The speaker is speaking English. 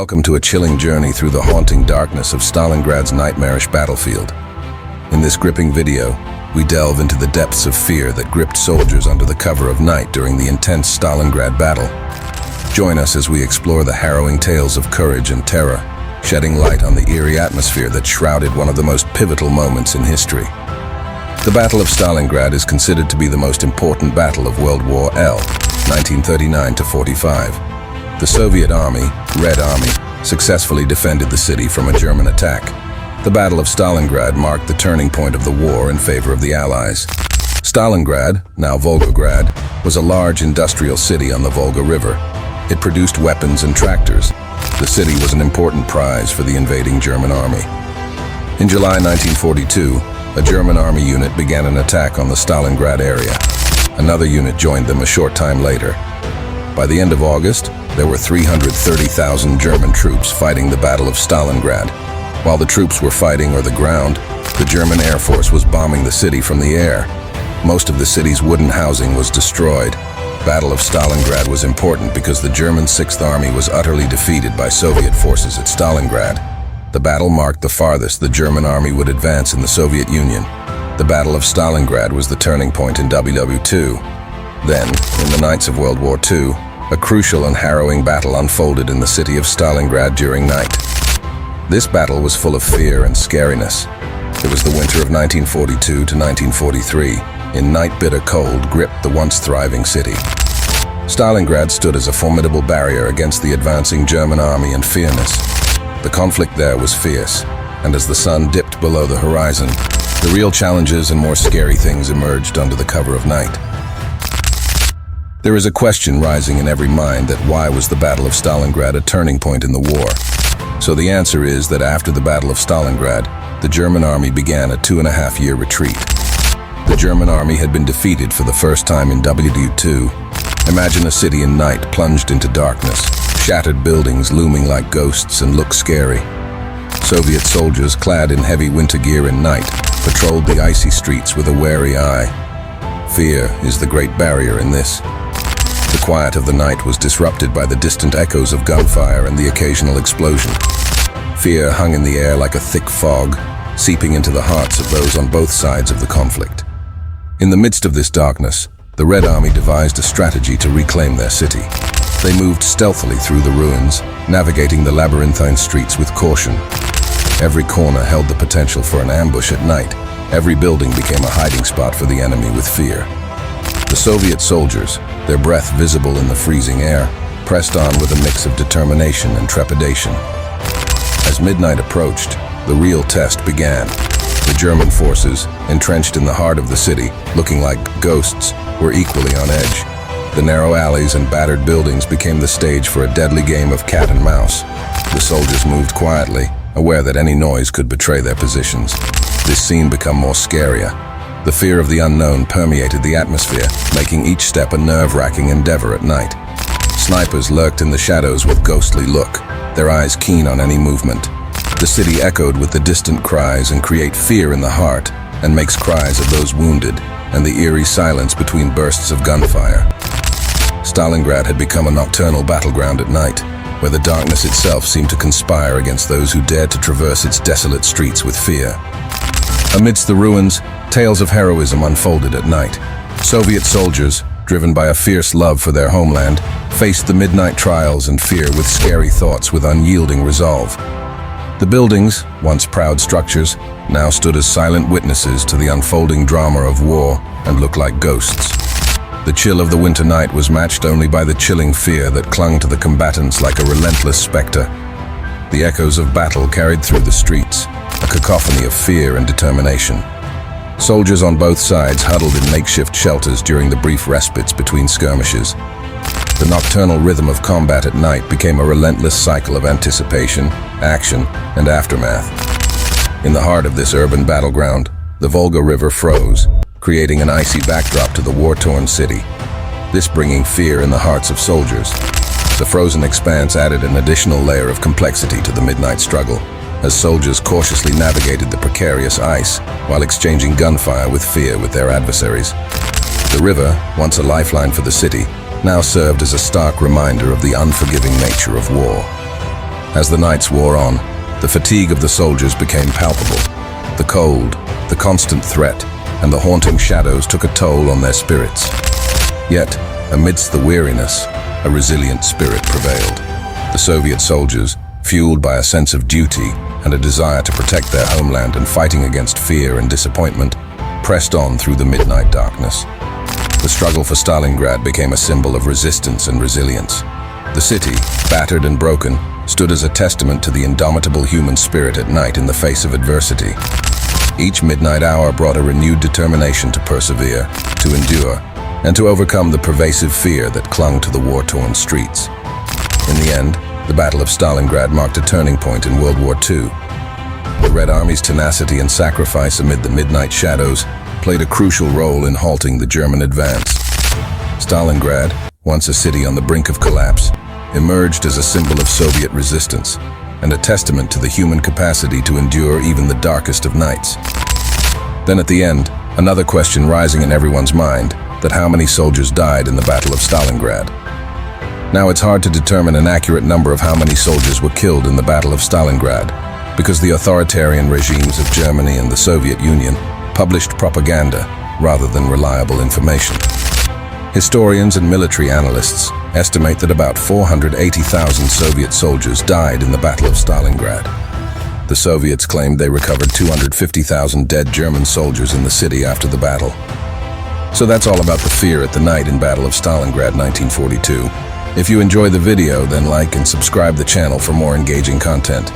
Welcome to a chilling journey through the haunting darkness of Stalingrad's nightmarish battlefield. In this gripping video, we delve into the depths of fear that gripped soldiers under the cover of night during the intense Stalingrad battle. Join us as we explore the harrowing tales of courage and terror, shedding light on the eerie atmosphere that shrouded one of the most pivotal moments in history. The Battle of Stalingrad is considered to be the most important battle of World War L, 1939-45. The Soviet Army, Red Army, successfully defended the city from a German attack. The Battle of Stalingrad marked the turning point of the war in favor of the Allies. Stalingrad, now Volgograd, was a large industrial city on the Volga River. It produced weapons and tractors. The city was an important prize for the invading German army. In July 1942, a German army unit began an attack on the Stalingrad area. Another unit joined them a short time later. By the end of August, there were 330,000 German troops fighting the Battle of Stalingrad. While the troops were fighting on the ground, the German Air Force was bombing the city from the air. Most of the city's wooden housing was destroyed. Battle of Stalingrad was important because the German Sixth Army was utterly defeated by Soviet forces at Stalingrad. The battle marked the farthest the German army would advance in the Soviet Union. The Battle of Stalingrad was the turning point in WW2. Then, in the nights of World War II, a crucial and harrowing battle unfolded in the city of Stalingrad during night. This battle was full of fear and scariness. It was the winter of 1942 to 1943. In night, bitter cold gripped the once thriving city. Stalingrad stood as a formidable barrier against the advancing German army and fearness. The conflict there was fierce, and as the sun dipped below the horizon, the real challenges and more scary things emerged under the cover of night. There is a question rising in every mind that why was the Battle of Stalingrad a turning point in the war? So the answer is that after the Battle of Stalingrad, the German army began a 2.5-year retreat. The German army had been defeated for the first time in WW2. Imagine a city in night plunged into darkness, shattered buildings looming like ghosts and looked scary. Soviet soldiers clad in heavy winter gear in night patrolled the icy streets with a wary eye. Fear is the great barrier in this. The quiet of the night was disrupted by the distant echoes of gunfire and the occasional explosion. Fear hung in the air like a thick fog, seeping into the hearts of those on both sides of the conflict. In the midst of this darkness, the Red Army devised a strategy to reclaim their city. They moved stealthily through the ruins, navigating the labyrinthine streets with caution. Every corner held the potential for an ambush at night. Every building became a hiding spot for the enemy with fear. The Soviet soldiers, their breath visible in the freezing air, pressed on with a mix of determination and trepidation. As midnight approached, the real test began. The German forces, entrenched in the heart of the city, looking like ghosts, were equally on edge. The narrow alleys and battered buildings became the stage for a deadly game of cat and mouse. The soldiers moved quietly, aware that any noise could betray their positions. This scene became more scarier. The fear of the unknown permeated the atmosphere, making each step a nerve-wracking endeavor at night. Snipers lurked in the shadows with ghostly look, their eyes keen on any movement. The city echoed with the distant cries and create fear in the heart, and makes cries of those wounded, and the eerie silence between bursts of gunfire. Stalingrad had become a nocturnal battleground at night, where the darkness itself seemed to conspire against those who dared to traverse its desolate streets with fear. Amidst the ruins, tales of heroism unfolded at night. Soviet soldiers, driven by a fierce love for their homeland, faced the midnight trials and fear with scary thoughts with unyielding resolve. The buildings, once proud structures, now stood as silent witnesses to the unfolding drama of war and looked like ghosts. The chill of the winter night was matched only by the chilling fear that clung to the combatants like a relentless specter. The echoes of battle carried through the streets, a cacophony of fear and determination. Soldiers on both sides huddled in makeshift shelters during the brief respites between skirmishes. The nocturnal rhythm of combat at night became a relentless cycle of anticipation, action, and aftermath. In the heart of this urban battleground, the Volga River froze, creating an icy backdrop to the war-torn city, this bringing fear in the hearts of soldiers. The frozen expanse added an additional layer of complexity to the midnight struggle, as soldiers cautiously navigated the precarious ice while exchanging gunfire with fear with their adversaries. The river, once a lifeline for the city, now served as a stark reminder of the unforgiving nature of war. As the nights wore on, the fatigue of the soldiers became palpable. The cold, the constant threat, and the haunting shadows took a toll on their spirits. Yet, amidst the weariness, a resilient spirit prevailed. The Soviet soldiers, fueled by a sense of duty and a desire to protect their homeland and fighting against fear and disappointment, pressed on through the midnight darkness. The struggle for Stalingrad became a symbol of resistance and resilience. The city, battered and broken, stood as a testament to the indomitable human spirit at night in the face of adversity. Each midnight hour brought a renewed determination to persevere, to endure, and to overcome the pervasive fear that clung to the war-torn streets. In the end, the Battle of Stalingrad marked a turning point in World War II. The Red Army's tenacity and sacrifice amid the midnight shadows played a crucial role in halting the German advance. Stalingrad, once a city on the brink of collapse, emerged as a symbol of Soviet resistance and a testament to the human capacity to endure even the darkest of nights. Then at the end, another question rising in everyone's mind, that how many soldiers died in the Battle of Stalingrad. Now it's hard to determine an accurate number of how many soldiers were killed in the Battle of Stalingrad, because the authoritarian regimes of Germany and the Soviet Union published propaganda rather than reliable information. Historians and military analysts estimate that about 480,000 Soviet soldiers died in the Battle of Stalingrad. The Soviets claimed they recovered 250,000 dead German soldiers in the city after the battle. So that's all about the fear at the night in Battle of Stalingrad 1942. If you enjoy the video, then like and subscribe the channel for more engaging content.